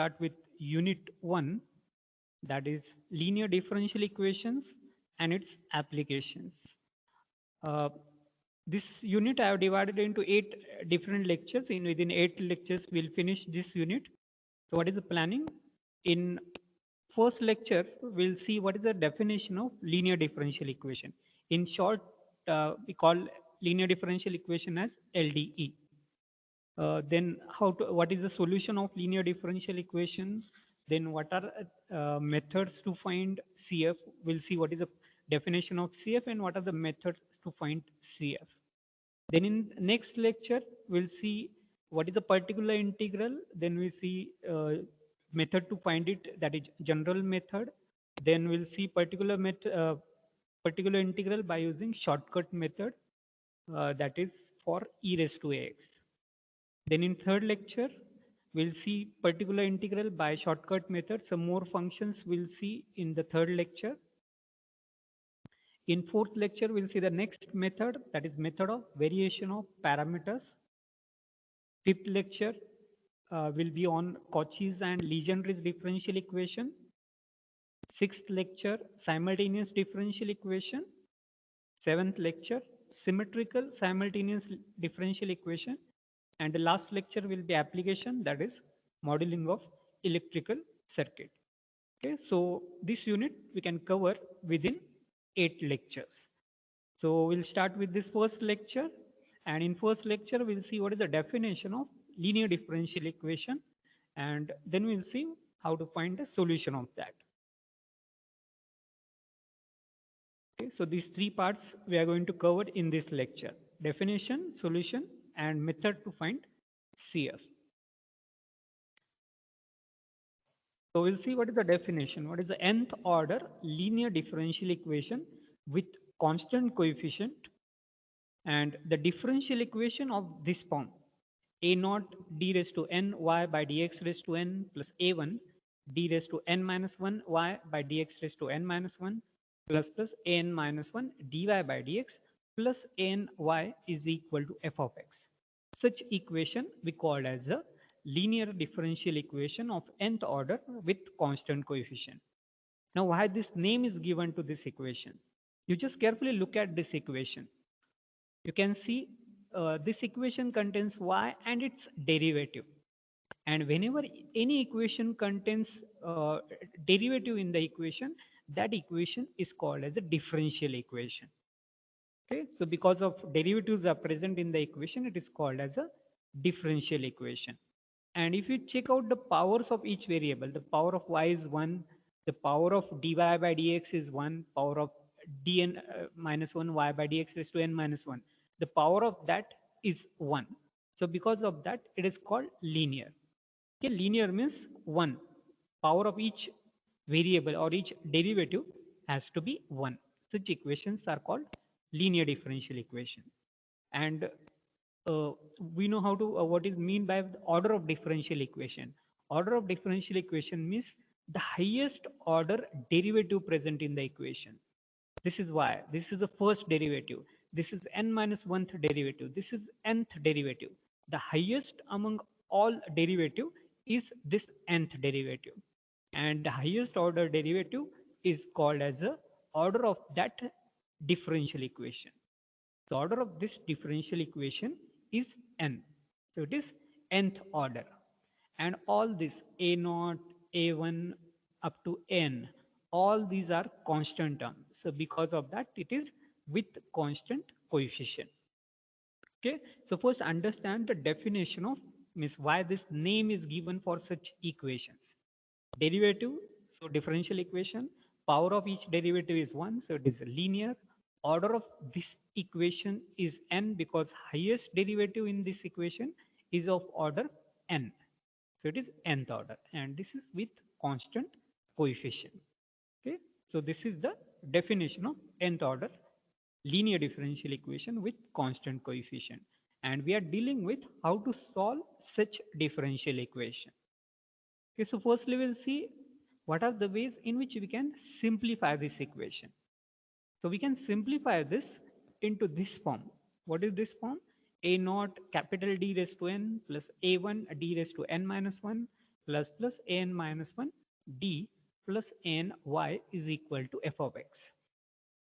start with unit 1, that is linear differential equations and its applications. Uh, this unit I have divided into 8 different lectures. Within 8 lectures, we'll finish this unit. So what is the planning? In first lecture, we'll see what is the definition of linear differential equation. In short, we call linear differential equation as LDE. Then what is the solution of linear differential equation? Then what are methods to find CF? We'll see what is the definition of CF and what are the methods to find CF. Then in next lecture, we'll see what is a particular integral. Then we see method to find it, that is general method. Then we'll see particular integral by using shortcut method, that is for e raised to ax. Then in third lecture, we'll see particular integral by shortcut method. Some more functions we'll see in the third lecture. In fourth lecture, we'll see the next method, that is method of variation of parameters. Fifth lecture will be on Cauchy's and Legendre's differential equation. Sixth lecture, simultaneous differential equation. Seventh lecture, symmetrical simultaneous differential equation. And the last lecture will be application, that is modeling of electrical circuit. Okay, so this unit we can cover within 8 lectures. So we'll start with this first lecture, and in first lecture we'll see what is the definition of linear differential equation, and then we'll see how to find the solution of that. Okay, so these 3 parts we are going to cover in this lecture: definition, solution, and method to find CF. So we'll see what is the definition. What is the nth order linear differential equation with constant coefficient, and the differential equation of this form: a naught d raised to n y by dx raised to n plus a1 d raised to n minus 1 y by dx raised to n minus 1 plus an minus 1 dy by dx plus an y is equal to f of x. Such equation we call as a linear differential equation of nth order with constant coefficient. Now, why this name is given to this equation? You just carefully look at this equation. You can see this equation contains y and its derivative. And whenever any equation contains derivative in the equation, that equation is called as a differential equation. Okay, so because of derivatives are present in the equation, it is called as a differential equation. And if you check out the powers of each variable, the power of y is 1, the power of dy by dx is 1, power of dn minus 1 y by dx raised to n minus 1. The power of that is 1. So because of that, it is called linear. Okay, linear means 1. Power of each variable or each derivative has to be 1. Such equations are called linear differential equation. And we know how to what is mean by the order of differential equation. Order of differential equation means the highest order derivative present in the equation. This is why this is the first derivative. This is n minus 1th derivative. This is nth derivative. The highest among all derivative is this nth derivative, and the highest order derivative is called as the order of that differential equation. The order of this differential equation is n. So it is nth order. And all this a naught, a1 up to n, all these are constant terms. So because of that, it is with constant coefficient. Okay. So first understand the definition of means why this name is given for such equations. Derivative, so differential equation, power of each derivative is 1, so it is linear. Order of this equation is n because highest derivative in this equation is of order n. So it is nth order, and this is with constant coefficient. Okay, so this is the definition of nth order linear differential equation with constant coefficient, and we are dealing with how to solve such differential equation. Okay, so firstly we'll see what are the ways in which we can simplify this equation. So we can simplify this into this form. What is this form? A naught capital D raised to n plus a1 d raised to n minus 1 plus an minus 1 d plus n y is equal to f of x.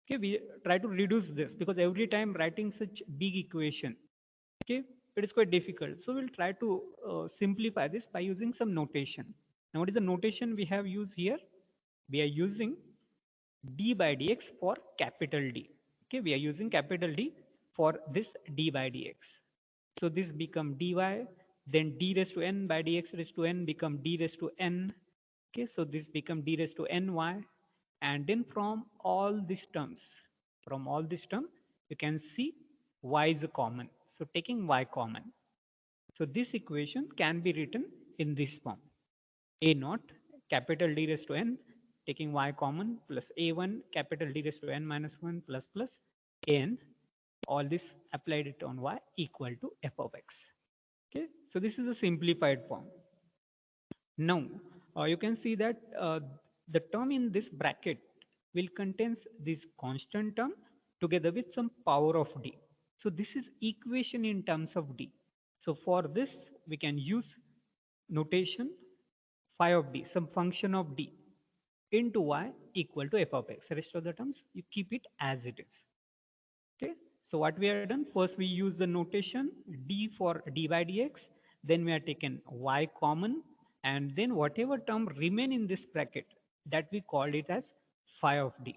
Okay, we try to reduce this because every time writing such big equation, okay, it is quite difficult. So we'll try to simplify this by using some notation. Now, what is the notation we have used here? We are using d by dx for capital D. Okay, we are using capital D for this d by dx. So this become dy, then d raised to n by dx raised to n become d raised to n. Okay, so this become d raised to ny, and then from all these terms, you can see y is common. So taking y common, so this equation can be written in this form: a naught capital D raised to n taking y common plus a1 capital D raised to n minus 1 plus n, all this applied it on y equal to f of x. Okay, so this is a simplified form. Now you can see that the term in this bracket will contains this constant term together with some power of d. So this is equation in terms of d. So for this we can use notation phi of d, some function of d into y equal to f of x. The rest of the terms you keep it as it is. Okay, so what we have done, first we use the notation d for d by dx, then we have taken y common, and then whatever term remain in this bracket, that we called it as phi of d.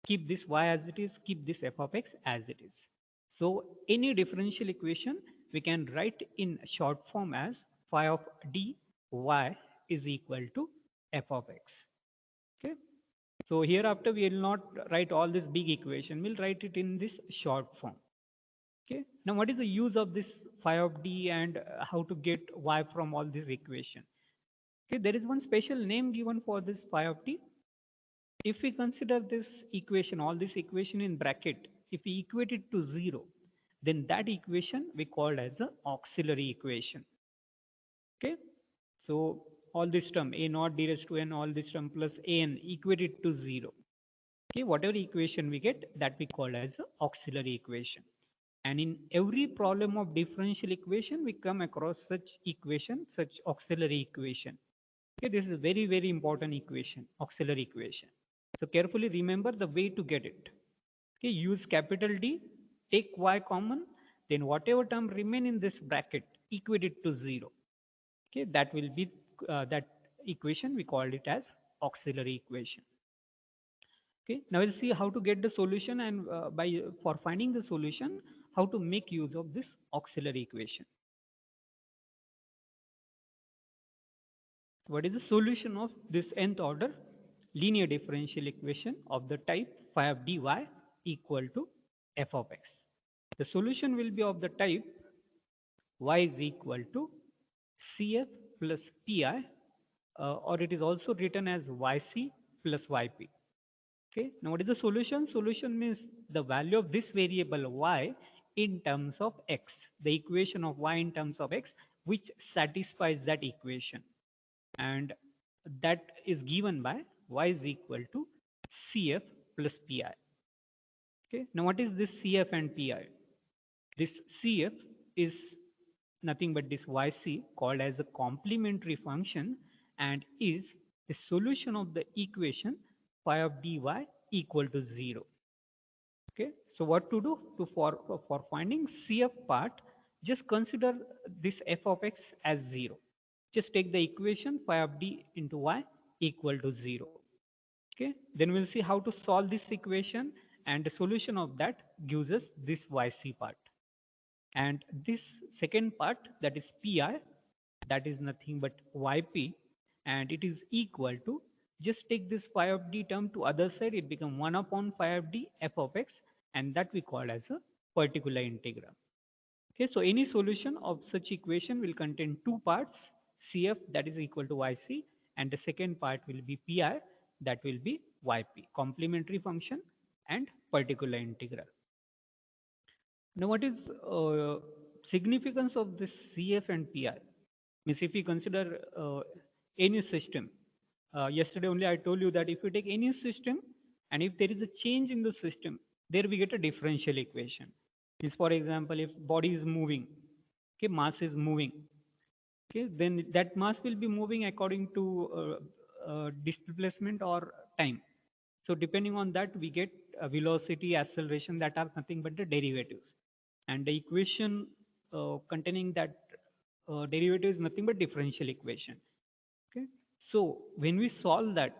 Keep this y as it is, keep this f of x as it is. So any differential equation we can write in short form as phi of d y is equal to f of x. Okay, so hereafter we will not write all this big equation, we'll write it in this short form. Okay, now what is the use of this phi of d and how to get y from all this equation? Okay, there is one special name given for this phi of d. If we consider this equation, all this equation in bracket, if we equate it to 0, then that equation we called as an auxiliary equation. Okay, so all this term a naught d raised to n, all this term plus an equated to 0. Okay, whatever equation we get, that we call as an auxiliary equation. And in every problem of differential equation, we come across such equation, such auxiliary equation. Okay, this is a very, very important equation, auxiliary equation. So carefully remember the way to get it. Okay, use capital D, take y common, then whatever term remain in this bracket, equate it to 0. Okay, that will be that equation, we called it as auxiliary equation. Okay, now we'll see how to get the solution, and for finding the solution, how to make use of this auxiliary equation. What is the solution of this nth order linear differential equation of the type phi of dy equal to f of x? The solution will be of the type y is equal to cf plus pi, or it is also written as yc plus yp. Okay, now what is the solution? Solution means the value of this variable y in terms of x, the equation of y in terms of x, which satisfies that equation. And that is given by y is equal to cf plus pi. Okay, now what is this cf and pi? This cf is nothing but this yc called as a complementary function and is the solution of the equation phi of dy equal to 0. Okay, so what to do to for finding cf part, just consider this f of x as 0. Just take the equation phi of d into y equal to 0. Okay, then we'll see how to solve this equation, and the solution of that gives us this yc part. And this second part, that is pi, that is nothing but yp, and it is equal to, just take this phi of d term to other side, it become 1 upon phi of d f of x, and that we call as a particular integral. Okay, so any solution of such equation will contain two parts, cf that is equal to yc, and the second part will be pi, that will be yp, complementary function and particular integral. Now, what is significance of this CF and PI? Means if we consider any system, yesterday only I told you that if you take any system and if there is a change in the system, there we get a differential equation. Means for example, if body is moving, okay, mass is moving, Okay, then that mass will be moving according to displacement or time. So depending on that, we get velocity, acceleration, that are nothing but the derivatives. And the equation containing that derivative is nothing but differential equation. Okay. So when we solve that,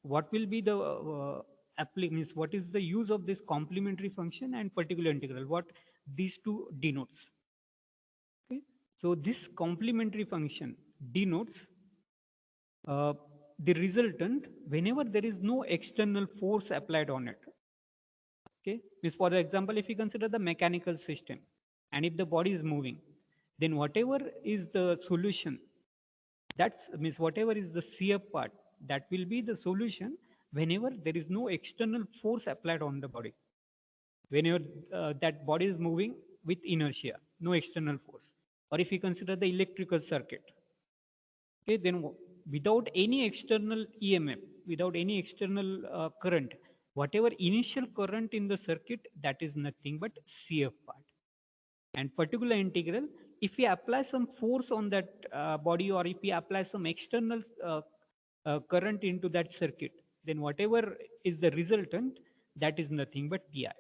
what will be the means what is the use of this complementary function and particular integral? What these two denotes? Okay. So this complementary function denotes uh, the resultant whenever there is no external force applied on it. Okay, means for example, if you consider the mechanical system, and if the body is moving, then whatever is the solution, that's means whatever is the CF part, that will be the solution whenever there is no external force applied on the body. Whenever that body is moving with inertia, no external force. Or if you consider the electrical circuit, okay, then without any external EMF, without any external current, whatever initial current in the circuit, that is nothing but CF part. And particular integral, if we apply some force on that body, or if we apply some external current into that circuit, then whatever is the resultant, that is nothing but PI.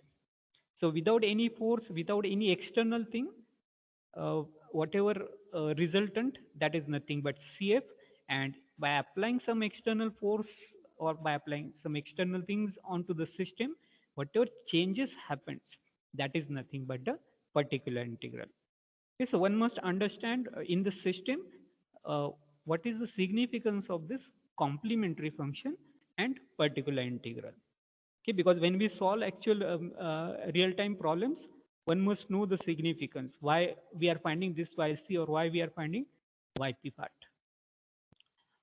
So without any force, without any external thing, whatever resultant, that is nothing but CF. And by applying some external force, or by applying some external things onto the system, whatever changes happens, that is nothing but the particular integral. Okay, so one must understand in the system uh, what is the significance of this complementary function and particular integral. Okay, because when we solve actual real-time problems, one must know the significance, why we are finding this YC or why we are finding YP part.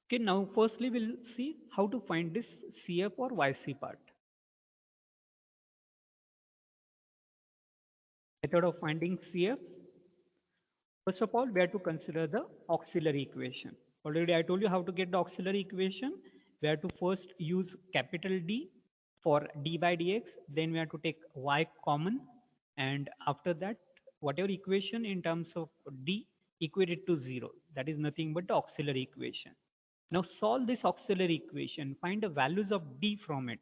Okay, now firstly we'll see how to find this CF or YC part. Method of finding CF. First of all, we have to consider the auxiliary equation. Already I told you how to get the auxiliary equation. We have to first use capital D for d by dx. Then we have to take y common. And after that, whatever equation in terms of d, equate it to 0. That is nothing but the auxiliary equation. Now solve this auxiliary equation. Find the values of d from it.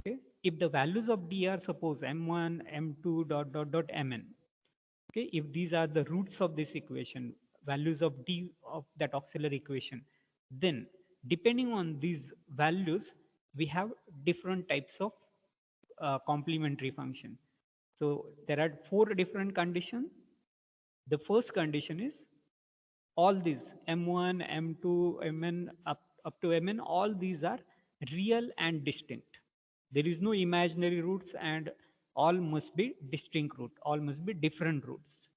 Okay. If the values of d are suppose m1, m2, dot, dot, dot, mn. Okay, if these are the roots of this equation, values of d of that auxiliary equation, then depending on these values, we have different types of complementary function. So there are 4 different conditions. The first condition is all these m1, m2, mn up to mn, all these are real and distinct. There is no imaginary roots, and all must be distinct root, all must be different roots.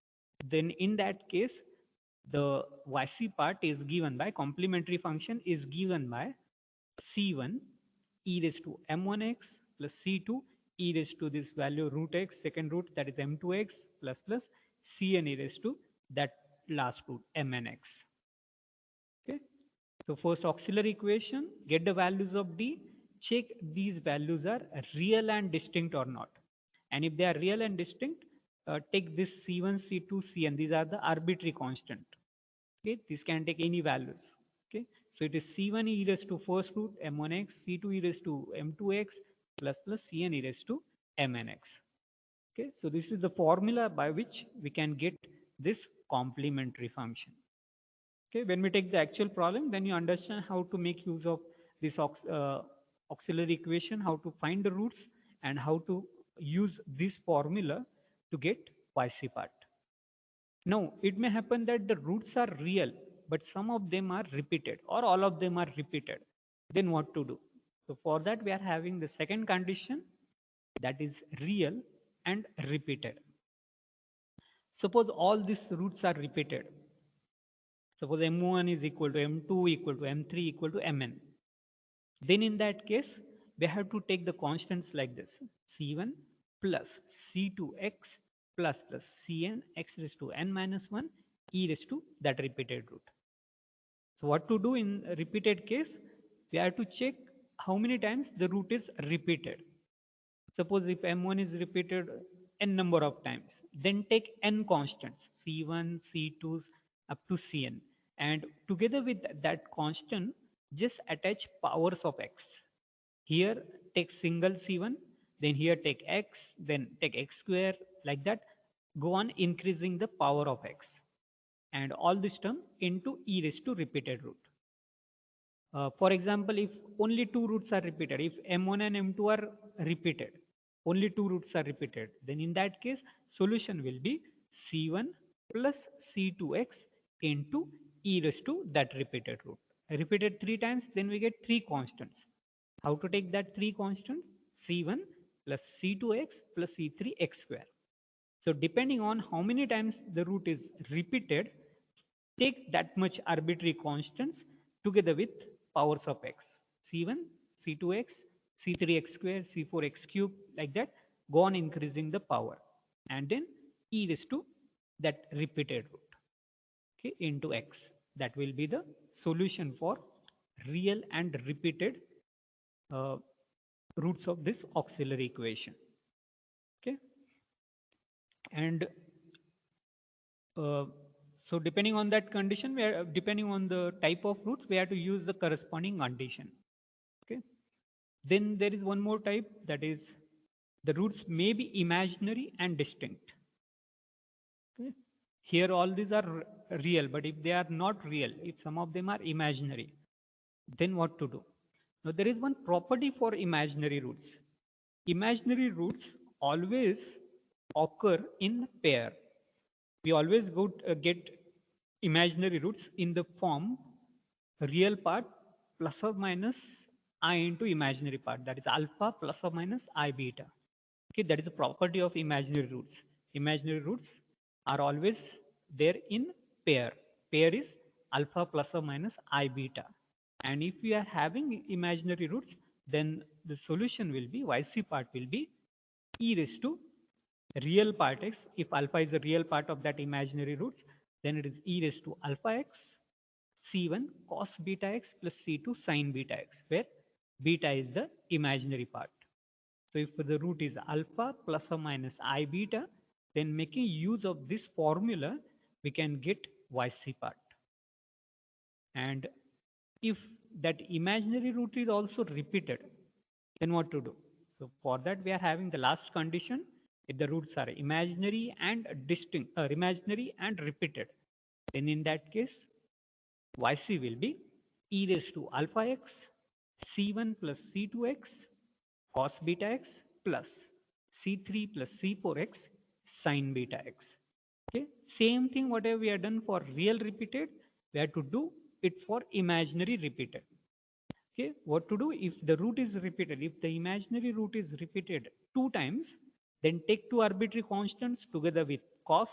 Then in that case, the YC part is given by complementary function is given by C1 e raised to m1x plus C2 e raised to this value root x, second root, that is m2x plus Cn e raised to that last root mnx. Okay. So first auxiliary equation, get the values of d, check these values are real and distinct or not. And if they are real and distinct, take this C1, C2, Cn. These are the arbitrary constant. Okay, this can take any values. Okay, so it is C1 e raised to first root m1x, C2 e raised to m2x plus Cn e raised to mnx. Okay, so this is the formula by which we can get this complementary function. Okay, when we take the actual problem, then you understand how to make use of this auxiliary equation, how to find the roots, and how to use this formula to get YC part. Now, it may happen that the roots are real, but some of them are repeated, or all of them are repeated. Then what to do? So for that, we are having the second condition, that is real and repeated. Suppose all these roots are repeated. Suppose m1 is equal to m2 equal to m3 equal to mn. Then in that case, we have to take the constants like this: c1 plus c2x plus cn x raised to n minus 1 e raised to that repeated root. So what to do in a repeated case? We have to check how many times the root is repeated. Suppose if m1 is repeated n number of times, then take n constants, c1, c2, up to Cn. And together with that constant, just attach powers of x. Here take single C1, then here take x, then take x square, like that. Go on increasing the power of x. And all this term into e raised to repeated root. For example, if only two roots are repeated, if m1 and m2 are repeated, only two roots are repeated, then in that case, solution will be c1 plus c2x into e raised to that repeated root. Repeated three times, then we get three constants. How to take that three constants? c1 plus c2x plus c3x square. So depending on how many times the root is repeated, take that much arbitrary constants together with powers of x. c1, c2x, c3x square, c4x cube, like that. Go on increasing the power. And then e raised to that repeated root, okay, into x. That will be the solution for real and repeated uh, roots of this auxiliary equation. Okay. And so depending on that condition, depending on the type of roots, we have to use the corresponding condition. Okay. Then there is one more type, that is the roots may be imaginary and distinct. Okay. Here all these are real, but if they are not real, if some of them are imaginary, then what to do? Now there is one property for imaginary roots. Imaginary roots always occur in pair. We always get imaginary roots in the form real part plus or minus I into imaginary part, that is alpha plus or minus I beta. Okay, that is a property of imaginary roots. Imaginary roots are always there in pair. Pair is alpha plus or minus I beta. And if we are having imaginary roots, then the solution will be, YC part will be e raised to real part x. If alpha is a real part of that imaginary roots, then it is e raised to alpha x c1 cos beta x plus c2 sin beta x, where beta is the imaginary part. So if the root is alpha plus or minus I beta, then making use of this formula, we can get YC part. And if that imaginary root is also repeated, then what to do? So for that, we are having the last condition. If the roots are imaginary and distinct, imaginary and repeated, then in that case, YC will be e raised to alpha x c1 plus c2x cos beta x plus c3 plus c4x sin beta x. Okay, same thing whatever we have done for real repeated, we have to do it for imaginary repeated. Okay, what to do if the root is repeated? If the imaginary root is repeated two times, then take two arbitrary constants together with cos,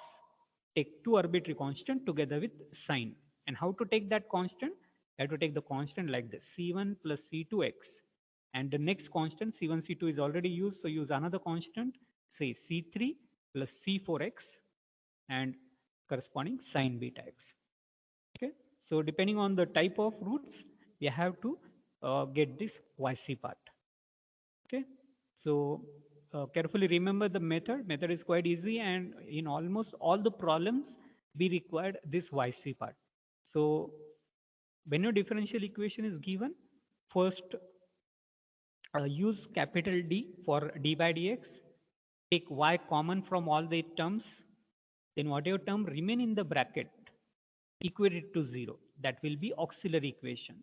take two arbitrary constant together with sine. And how to take that constant? You have to take the constant like this, c1 plus c2x. And the next constant, c1, c2 is already used, so use another constant, say c3 plus c4x and corresponding sine beta x. Okay, so depending on the type of roots, we have to get this YC part. Okay, so carefully remember the method. Method is quite easy, and in almost all the problems, we required this YC part. So when your differential equation is given, first use capital D for d by dx. Take y common from all the terms. Then whatever term remain in the bracket, equate it to 0. That will be auxiliary equation.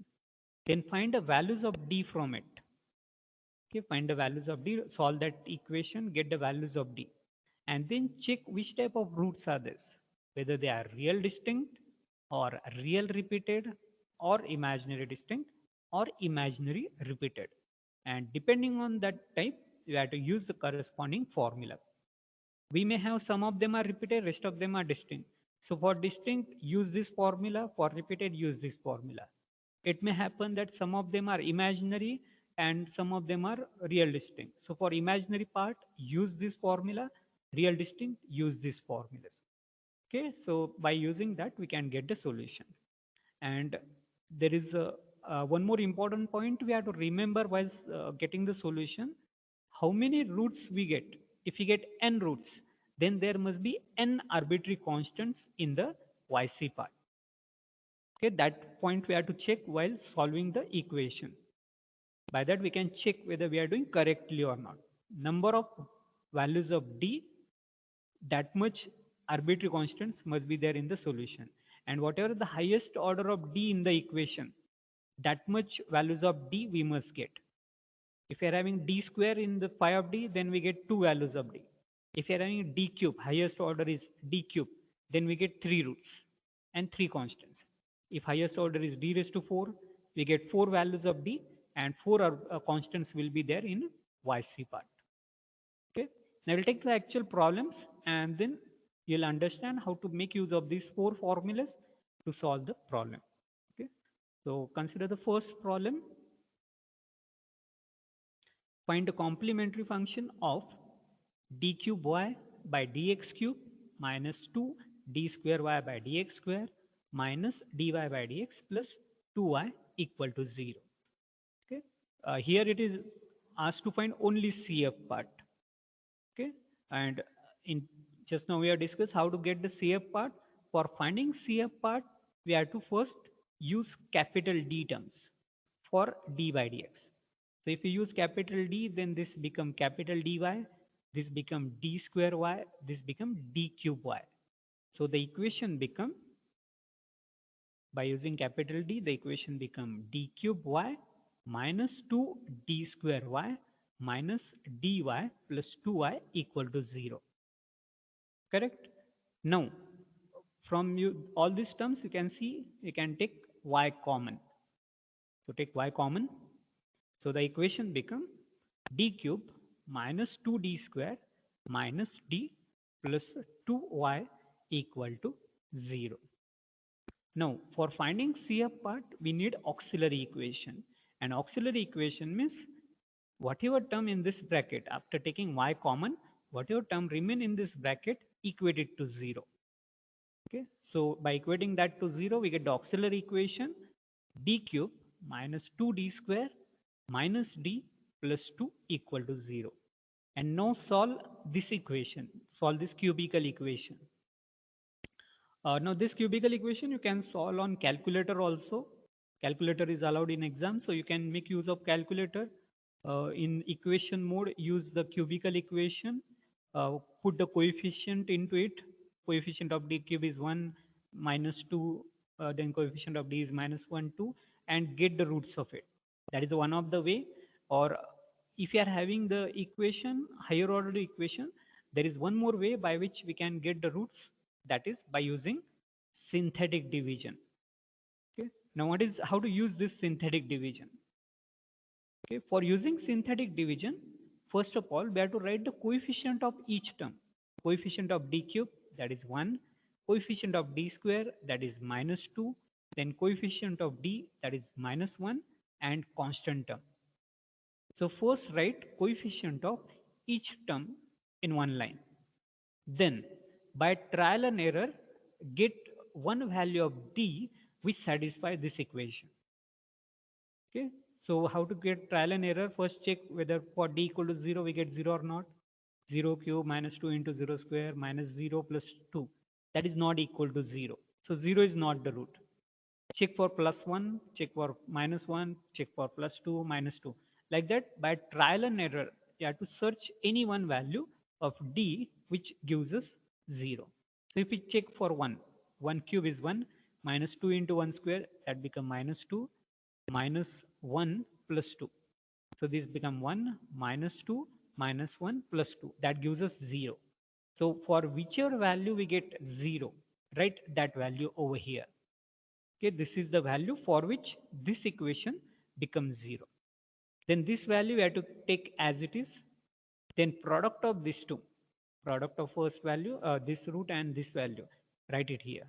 Then find the values of d from it. Okay, find the values of d, solve that equation, get the values of d. And then check which type of roots are this, whether they are real distinct or real repeated or imaginary distinct or imaginary repeated. And depending on that type, you have to use the corresponding formula. We may have some of them are repeated, rest of them are distinct. So for distinct, use this formula. For repeated, use this formula. It may happen that some of them are imaginary and some of them are real distinct. So for imaginary part, use this formula. Real distinct, use these formulas. Okay, so by using that, we can get the solution. And there is one more important point we have to remember while getting the solution. How many roots we get? If we get n roots, then there must be n arbitrary constants in the YC part. Okay, that point we have to check while solving the equation. By that we can check whether we are doing correctly or not. Number of values of D, that much arbitrary constants must be there in the solution. And whatever the highest order of D in the equation, that much values of D we must get. If we are having D square in the phi of D, then we get two values of D. If you are having D cube, highest order is D cube, then we get three roots and three constants. If highest order is D raised to 4, we get four values of D and four constants will be there in YC part. Okay. Now we'll take the actual problems and then you'll understand how to make use of these four formulas to solve the problem. Okay. So consider the first problem. Find the complementary function of d cube y by dx cube minus 2 d square y by dx square minus dy by dx plus 2y equal to 0. Okay. Here it is asked to find only CF part. Okay. And in just now we have discussed how to get the CF part. For finding CF part, we have to first use capital D terms for d by dx. So if you use capital D, then this become capital dy, this become d square y, this become d cube y. So the equation become, by using capital D, the equation become d cube y minus 2 d square y minus dy plus 2y equal to 0. Correct? Now, from all these terms, you can see you can take y common. So take y common. So the equation become d cube minus 2d square minus d plus 2y equal to 0. Now, for finding CF part, we need auxiliary equation. And auxiliary equation means whatever term in this bracket, after taking y common, whatever term remain in this bracket, equate it to 0. Okay, so by equating that to 0, we get the auxiliary equation d cube minus 2d square minus d plus 2 equal to 0. And now solve this equation, solve this cubical equation. Now this cubical equation you can solve on calculator also. Calculator is allowed in exam, so you can make use of calculator. In equation mode, use the cubical equation, put the coefficient into it. Coefficient of d cube is 1 minus 2, then coefficient of d is minus 1, 2, and get the roots of it. That is one of the way. Or if you are having the equation, higher order equation, there is one more way by which we can get the roots, that is by using synthetic division. Okay. Now what is, how to use this synthetic division? Okay. For using synthetic division, first of all, we have to write the coefficient of each term. Coefficient of d cube, that is 1. Coefficient of d square, that is minus 2. Then coefficient of d, that is minus 1, and constant term. So first write coefficient of each term in one line. Then by trial and error, get one value of d which satisfy this equation. Okay. So how to get trial and error? First check whether for d equal to 0 we get 0 or not. 0 cube minus 2 into 0 square minus 0 plus 2. That is not equal to 0. So 0 is not the root. Check for plus 1, check for minus 1, check for plus 2, minus 2. Like that, by trial and error, you have to search any one value of d which gives us 0. So if we check for 1, 1 cube is 1, minus 2 into 1 square, that become minus 2, minus 1 plus 2. So this become 1, minus 2, minus 1 plus 2. That gives us 0. So for whichever value we get 0, write that value over here. Okay, this is the value for which this equation becomes 0. Then this value we have to take as it is. Then product of these two, product of first value, this root and this value, write it here.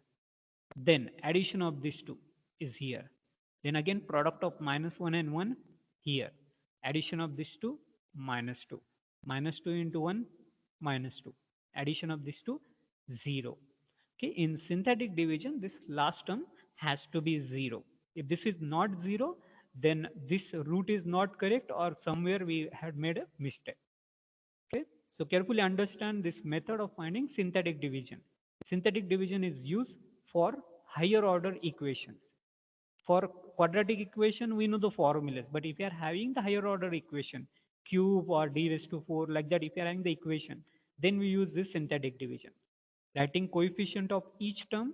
Then addition of these two is here. Then again product of minus 1 and 1 here. Addition of these two, minus 2. Minus 2 into 1, minus 2. Addition of these two, 0. Okay, in synthetic division, this last term has to be 0. If this is not 0, then this root is not correct or somewhere we had made a mistake. Okay, so carefully understand this method of finding synthetic division. Synthetic division is used for higher order equations. For quadratic equation, we know the formulas, but if you are having the higher order equation, cube or d raised to 4, like that, if you are having the equation, then we use this synthetic division. Writing coefficient of each term,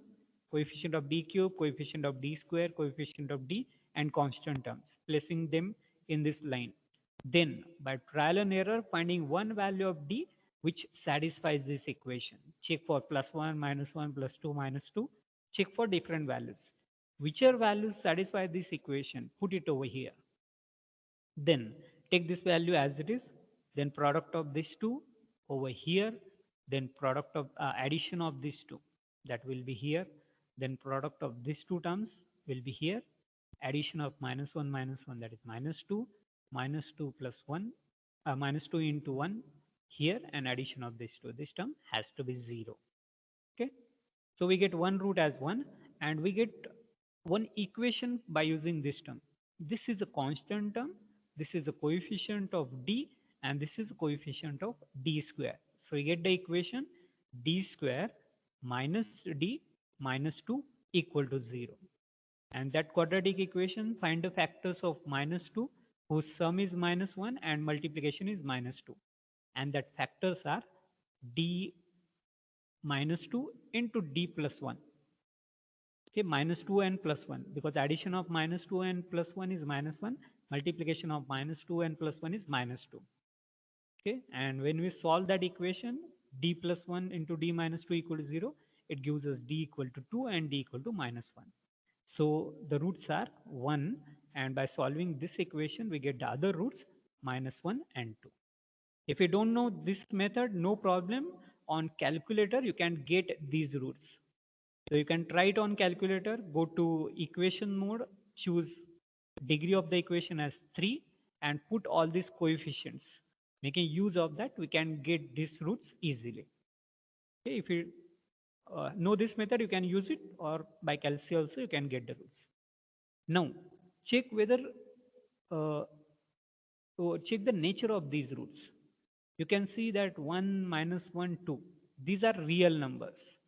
coefficient of d cube, coefficient of d square, coefficient of d, and constant terms, placing them in this line. Then, by trial and error, finding one value of d which satisfies this equation. Check for +1, -1, +2, -2. Check for different values. Whichever values satisfy this equation, put it over here. Then take this value as it is, then product of these two over here, then product of addition of these two, that will be here, then product of these two terms will be here, addition of -1 -1, that is -2, -2 plus 1, -2 into 1 here, and addition of this two, this term has to be 0. Okay, so we get one root as 1, and we get one equation by using this term. This is a constant term, this is a coefficient of d, and this is a coefficient of d square. So we get the equation d square minus d minus 2 equal to 0. And that quadratic equation, find the factors of -2 whose sum is -1 and multiplication is -2. And that factors are d minus 2 into d plus 1. Okay, -2 and +1, because addition of -2 and +1 is -1, multiplication of -2 and +1 is -2. Okay, and when we solve that equation, d plus 1 into d minus 2 equal to 0, it gives us d equal to 2 and d equal to -1. So the roots are 1, and by solving this equation, we get the other roots -1 and 2. If you don't know this method, no problem. On calculator, you can get these roots. So you can try it on calculator, go to equation mode, choose degree of the equation as 3, and put all these coefficients. Making use of that, we can get these roots easily. Okay, if you know this method, you can use it, or by calci also you can get the roots. Now, check whether, check the nature of these roots. You can see that 1, -1, 2. These are real numbers.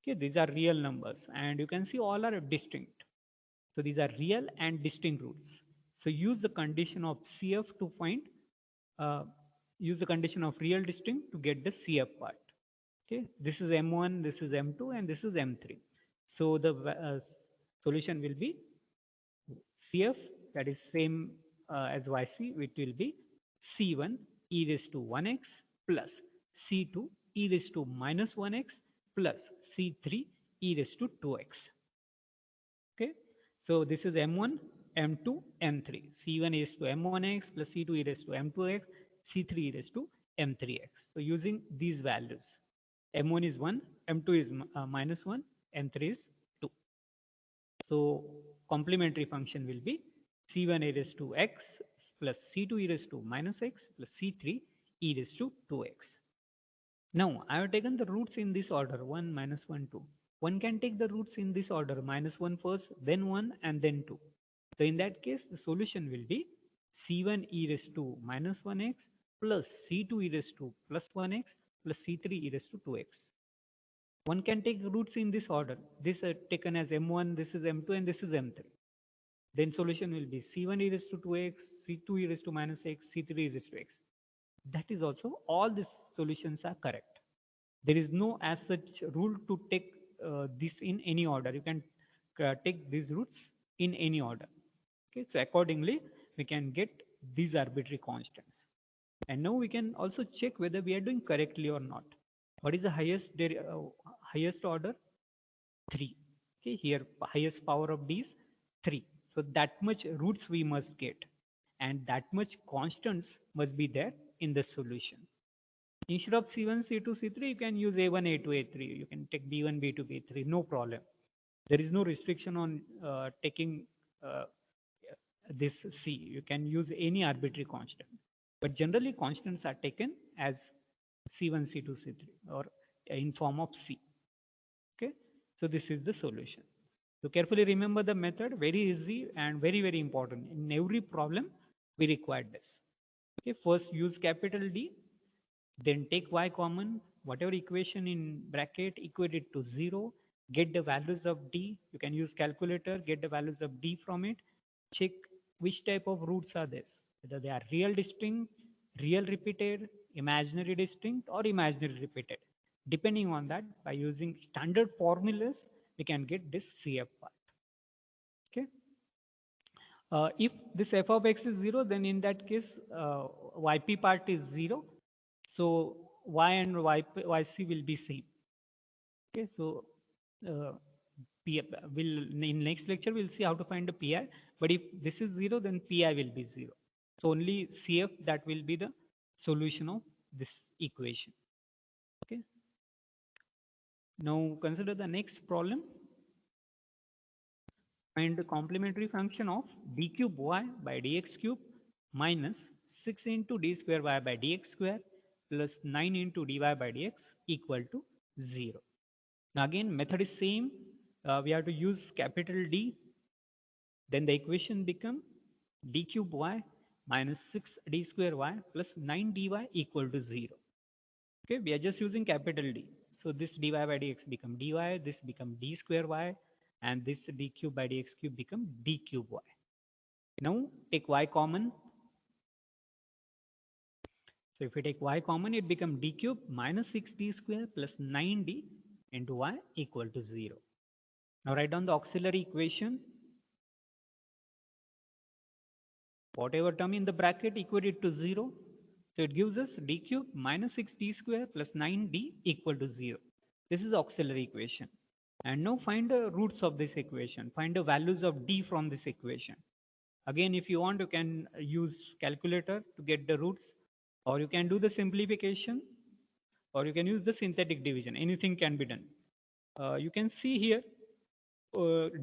Okay, these are real numbers, and you can see all are distinct. So these are real and distinct roots. So use the condition of CF to find, uh, use the condition of real distinct to get the CF part. Okay, this is M1, this is M2, and this is M3. So the solution will be CF, that is same as YC, which will be C1 e raised to 1x plus C2 e raised to minus 1x plus C3 e raised to 2x. Okay, so this is M1, M2, M3. C1 e raised to M1x plus C2 e raised to M2x, C3 e raised to M3x. So using these values, M1 is 1, M2 is -1, M3 is 2. So complementary function will be C1 e raised to x plus C2 e raised to minus x plus C3 e raised to 2x. Now I have taken the roots in this order, 1, -1, 2. One can take the roots in this order, -1 first, then 1, and then 2. So in that case, the solution will be C1 e raised to -1x plus C2 e raised to plus 1x plus C3 e raised to 2x. One can take roots in this order. This taken as M1, this is M2, and this is M3. Then solution will be C1 e raised to 2x, C2 e raised to minus x, C3 e raised to x. That is also, all these solutions are correct. There is no as such rule to take this in any order. You can take these roots in any order. Okay, so accordingly, we can get these arbitrary constants. And now we can also check whether we are doing correctly or not. What is the highest order? 3. Okay, here highest power of d is 3. So that much roots we must get, and that much constants must be there in the solution. Instead of C1, C2, C3, you can use A1, A2, A3. You can take B1, B2, B3, no problem. There is no restriction on taking this C. You can use any arbitrary constant. But generally, constants are taken as C1, C2, C3, or in form of C. Okay, so this is the solution. So carefully remember the method, very easy and very, very important. In every problem, we require this. Okay, first use capital D, then take y common, whatever equation in bracket, equate it to 0, get the values of D. You can use calculator, get the values of D from it, check which type of roots are this, whether they are real distinct, real repeated, imaginary distinct, or imaginary repeated. Depending on that, by using standard formulas, we can get this CF part. Okay. If this f of x is 0, then in that case, yp part is 0. So y and yc will be same. Okay, so uh, in next lecture we'll see how to find the pi. But if this is 0, then pi will be 0. So only CF, that will be the solution of this equation. Okay. Now consider the next problem. Find the complementary function of d cube y by dx cube minus 6 into d square y by dx square plus 9 into dy by dx equal to 0. Now again, method is same. We have to use capital D. Then the equation become d cube y minus 6 d square y plus 9 dy equal to 0. Okay, we are just using capital D. So this dy by dx become dy, this become d square y, and this d cube by dx cube become d cube y. Now take y common. So if we take y common, it become d cube minus 6d square plus 9d into y equal to 0. Now write down the auxiliary equation. Whatever term in the bracket, equate it to 0. So it gives us d cube minus 6d square plus 9d equal to 0. This is the auxiliary equation. And now find the roots of this equation. Find the values of d from this equation. Again, if you want, you can use calculator to get the roots, or you can do the simplification, or you can use the synthetic division. Anything can be done. You can see here,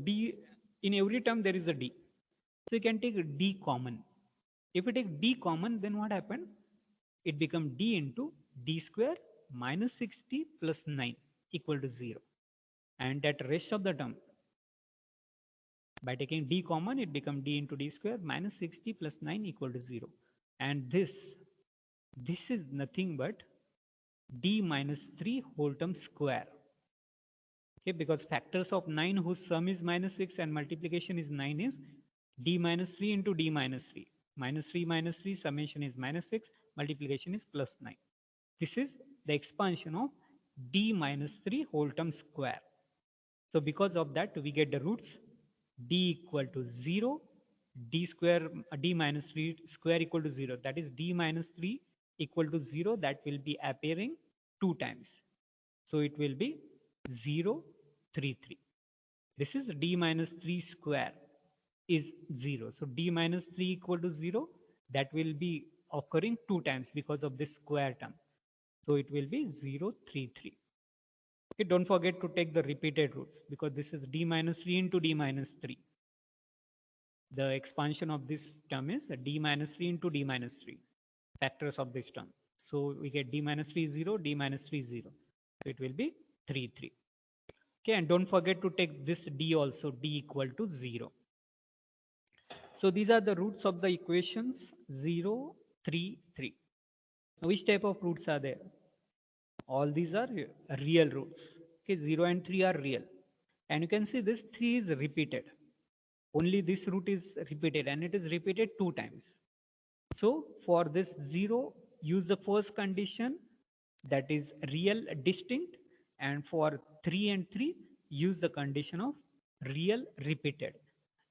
d, in every term there is a d. So you can take d common. If you take d common, then what happened? It become d into d square minus 60 plus 9 equal to 0. And that rest of the term, by taking d common, it become d into d square minus 60 plus 9 equal to 0. And this is nothing but d minus 3 whole term square. Okay, because factors of 9 whose sum is minus 6 and multiplication is 9 is d minus 3 into d minus 3. Minus 3, summation is minus 6, multiplication is plus 9. This is the expansion of d minus 3 whole term square. So because of that, we get the roots d equal to 0, d square, d minus 3 square equal to 0. That is d minus 3 equal to 0. That will be appearing 2 times. So it will be 0, 3, 3. This is d minus 3 square is 0. So d minus 3 equal to 0. That will be occurring 2 times because of this square term. So it will be 0, 3, 3. Okay, don't forget to take the repeated roots because this is d minus 3 into d minus 3. The expansion of this term is d minus 3 into d minus 3, factors of this term. So we get d minus 3 0, d minus 3 0. So it will be 3 3. Okay, and don't forget to take this d also, d equal to 0. So these are the roots of the equations 0, 3, 3. Now, which type of roots are there? All these are real roots. Okay, 0 and 3 are real. And you can see this 3 is repeated. Only this root is repeated, and it is repeated 2 times. So for this 0, use the first condition, that is real distinct, and for 3 and 3, use the condition of real repeated.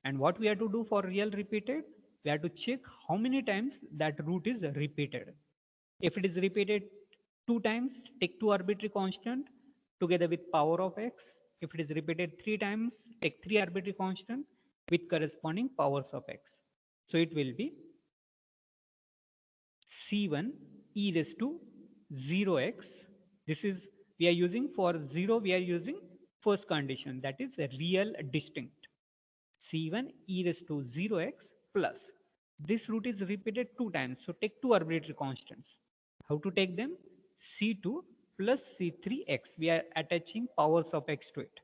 And what we have to do for real repeated, we have to check how many times that root is repeated. If it is repeated 2 times, take 2 arbitrary constant together with power of x. If it is repeated 3 times, take 3 arbitrary constants with corresponding powers of x. So it will be C1 e raised to 0x. This is, we are using for 0, we are using first condition, that is a real distinct. C1 e raised to 0x plus, this root is repeated 2 times. So take 2 arbitrary constants. How to take them? C2 plus C3x. We are attaching powers of x to it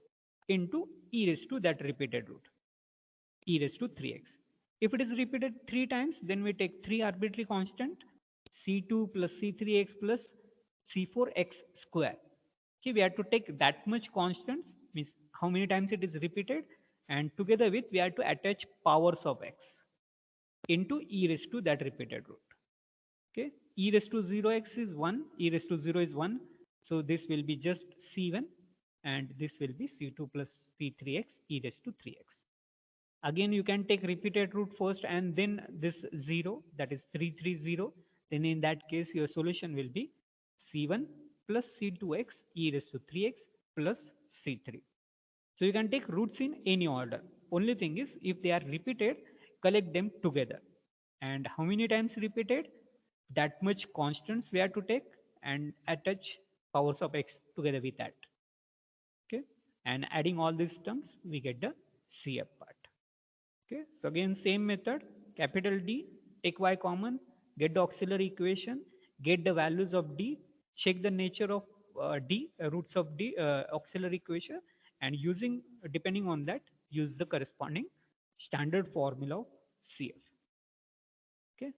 into e raised to that repeated root, e raised to 3x. If it is repeated 3 times, then we take 3 arbitrary constant, C2 plus C3x plus C4x square. Okay, we have to take that much constants means how many times it is repeated, and together with we have to attach powers of x into e raised to that repeated root. Okay, e raised to 0x is 1, e raised to 0 is 1, so this will be just c1, and this will be c2 plus c3x e raised to 3x. Again, you can take repeated root first and then this 0, that is 330. Then in that case, your solution will be c1 plus c2x e raised to 3x plus c3. So you can take roots in any order. Only thing is, if they are repeated, collect them together. And how many times repeated? That much constants we have to take and attach powers of x together with that. Okay. And adding all these terms, we get the CF part. Okay, so again, same method, capital D, take y common, get the auxiliary equation, get the values of D, check the nature of D, roots of D, auxiliary equation, and using, depending on that, use the corresponding standard formula of CF. Okay.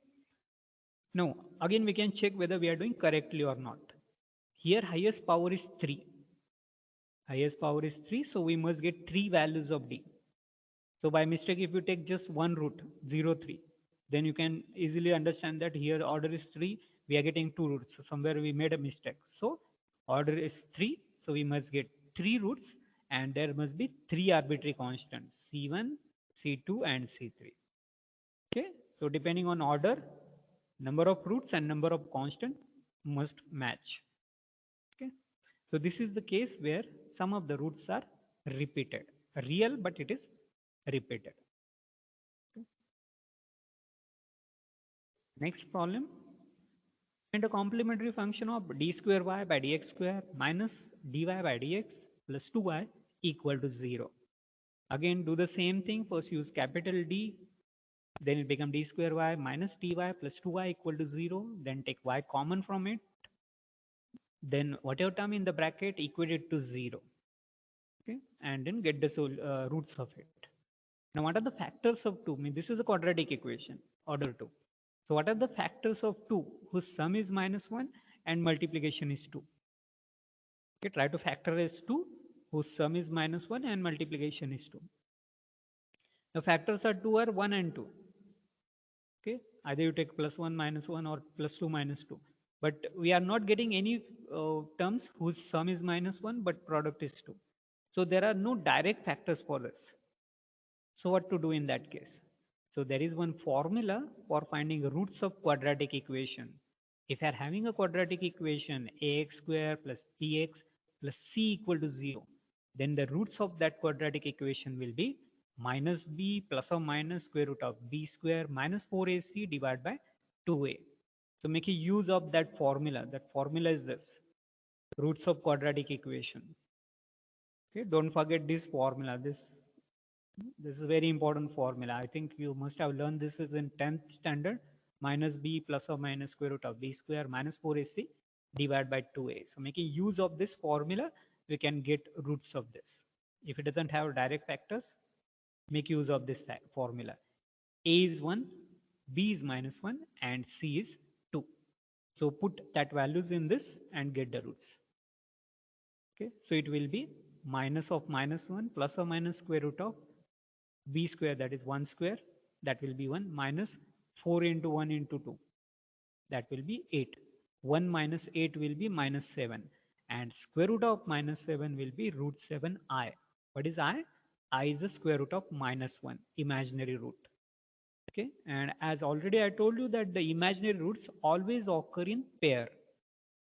Now, again, we can check whether we are doing correctly or not. Here, highest power is 3. Highest power is 3, so we must get 3 values of D. So by mistake, if you take just one root, 0, 3, then you can easily understand that here order is 3, we are getting 2 roots. So somewhere we made a mistake. So order is 3, so we must get 3 roots, and there must be 3 arbitrary constants, C1, C2, and C3. Okay, so depending on order, number of roots and number of constant must match. Okay, so this is the case where some of the roots are repeated, real, but it is repeated. Okay. Next problem, and a complementary function of d square y by dx square minus dy by dx plus 2y equal to 0. Again, do the same thing. First use capital D, then it become d square y minus dy plus 2y equal to 0. Then take y common from it. Then whatever term in the bracket, equate it to 0. Okay, and then get the roots of it. Now, what are the factors of 2? I mean, this is a quadratic equation, order 2. So what are the factors of 2 whose sum is minus 1 and multiplication is 2? Okay, try to factorize 2 whose sum is minus 1 and multiplication is 2. The factors are 2 are 1 and 2. Okay, either you take plus 1 minus 1 or plus 2 minus 2. But we are not getting any terms whose sum is minus 1 but product is 2. So there are no direct factors for this. So what to do in that case? So there is one formula for finding roots of quadratic equation. If you are having a quadratic equation ax square plus bx plus c equal to 0, then the roots of that quadratic equation will be minus b plus or minus square root of b square minus 4ac divided by 2a. So make a use of that formula. That formula is this, roots of quadratic equation. Okay, don't forget this formula. This is a very important formula. I think you must have learned this is in 10th standard. Minus b plus or minus square root of b square minus 4ac divided by 2a. So making use of this formula, we can get roots of this. If it doesn't have direct factors, make use of this formula. A is 1, b is minus 1, and c is 2. So put that values in this and get the roots. Okay, so it will be minus of minus 1 plus or minus square root of b square, that is 1 square, that will be 1, minus 4 into 1 into 2, that will be 8. 1 minus 8 will be minus 7, and square root of minus 7 will be root 7i. What is I? I is the square root of minus 1, imaginary root. Okay, and as already I told you that the imaginary roots always occur in pair.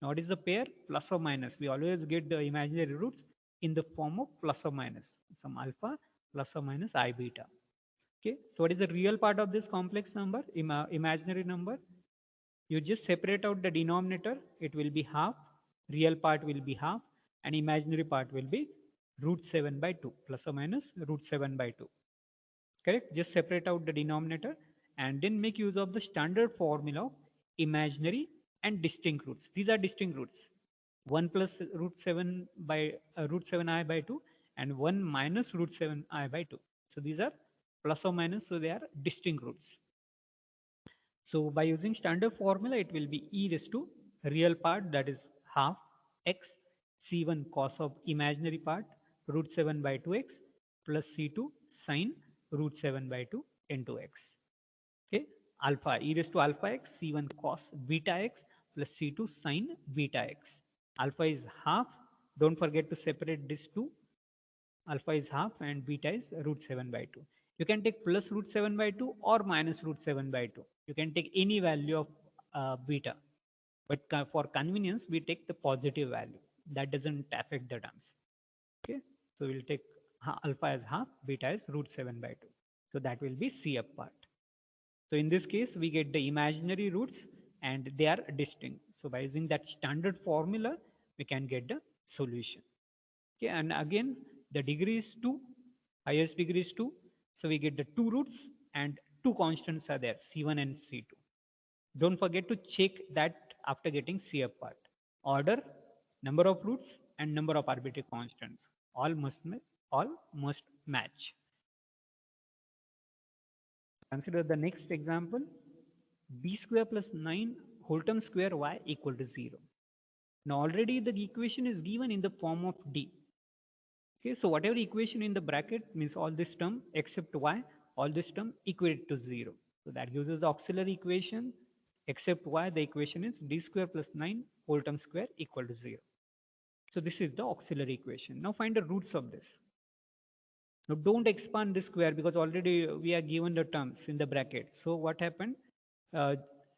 Now what is the pair? Plus or minus. We always get the imaginary roots in the form of plus or minus, some alpha plus or minus I beta. Okay, so what is the real part of this complex number, imaginary number? You just separate out the denominator, it will be half, real part will be half, and imaginary part will be root 7 by 2, plus or minus root 7 by 2. Correct? Just separate out the denominator and then make use of the standard formula of imaginary and distinct roots. These are distinct roots. 1 plus root 7 by root 7i by 2 and 1 minus root 7i by 2. So these are plus or minus, so they are distinct roots. So by using standard formula, it will be e raised to real part, that is half x c1 cos of imaginary part root 7 by 2x plus C2 sine root 7 by 2 into x. Okay, alpha e raised to alpha x C1 cos beta x plus C2 sine beta x. Alpha is half. Don't forget to separate these two. Alpha is half and beta is root 7 by 2. You can take plus root 7 by 2 or minus root 7 by 2. You can take any value of beta. But for convenience, we take the positive value. That doesn't affect the terms. Okay, so we'll take alpha as half, beta as root 7 by 2. So that will be C up part. So in this case, we get the imaginary roots and they are distinct. So by using that standard formula, we can get the solution. Okay, and again, the degree is 2, highest degree is 2. So we get the two roots and two constants are there, C1 and C2. Don't forget to check that after getting C up part. Order, number of roots and number of arbitrary constants. All must match. Consider the next example. B square plus 9 whole term square y equal to 0. Now already the equation is given in the form of D. Okay, so whatever equation in the bracket means all this term except y, all this term equate to 0. So that gives us the auxiliary equation. Except y, the equation is d square plus 9 whole term square equal to 0. So this is the auxiliary equation. Now find the roots of this. Now don't expand this square because already we are given the terms in the bracket. So what happened?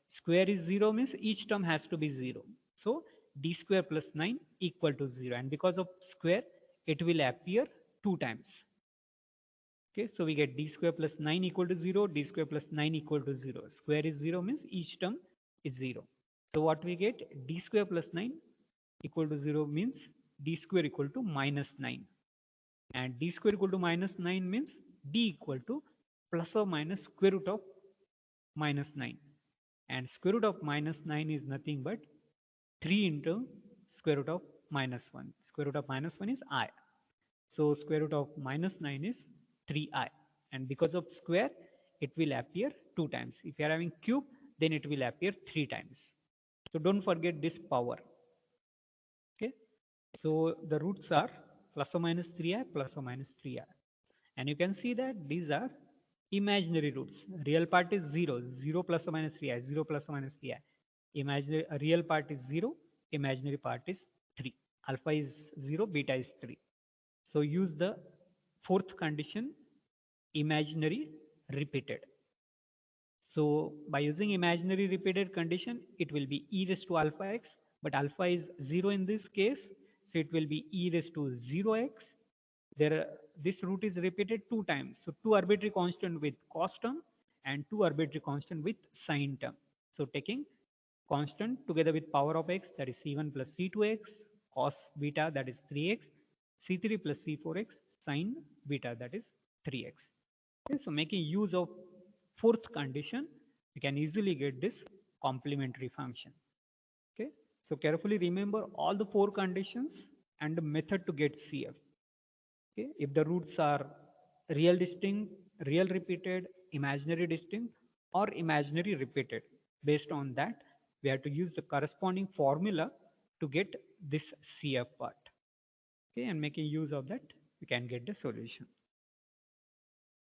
Square is 0 means each term has to be 0. So d square plus 9 equal to 0. And because of square, it will appear 2 times. Okay, so we get d square plus 9 equal to 0, d square plus 9 equal to 0. Square is 0 means each term is 0. So what we get? D square plus 9 equal to 0 means d square equal to minus 9. And d square equal to minus 9 means d equal to plus or minus square root of minus 9. And square root of minus 9 is nothing but 3 into square root of minus 1. Square root of minus 1 is I. So square root of minus 9 is 3i. And because of square, it will appear 2 times. If you are having cube, then it will appear 3 times. So don't forget this power. Okay. So the roots are plus or minus 3i, plus or minus 3i. And you can see that these are imaginary roots. Real part is 0, 0 plus or minus 3i, 0 plus or minus 3i. Imaginary, real part is 0, imaginary part is 3. Alpha is 0, beta is 3. So use the fourth condition, imaginary repeated. So by using imaginary repeated condition, it will be e raised to alpha x, but alpha is 0 in this case. So it will be e raised to 0x. This root is repeated 2 times. So 2 arbitrary constant with cos term and 2 arbitrary constant with sine term. So taking constant together with power of x, that is c1 plus c2x, cos beta, that is 3x, c3 plus c4x, sine beta, that is 3x. Okay, so making use of fourth condition, we can easily get this complementary function. Okay, so carefully remember all the 4 conditions and the method to get CF. Okay, if the roots are real distinct, real repeated, imaginary distinct, or imaginary repeated, based on that, we have to use the corresponding formula to get this CF part. Okay, and making use of that, we can get the solution.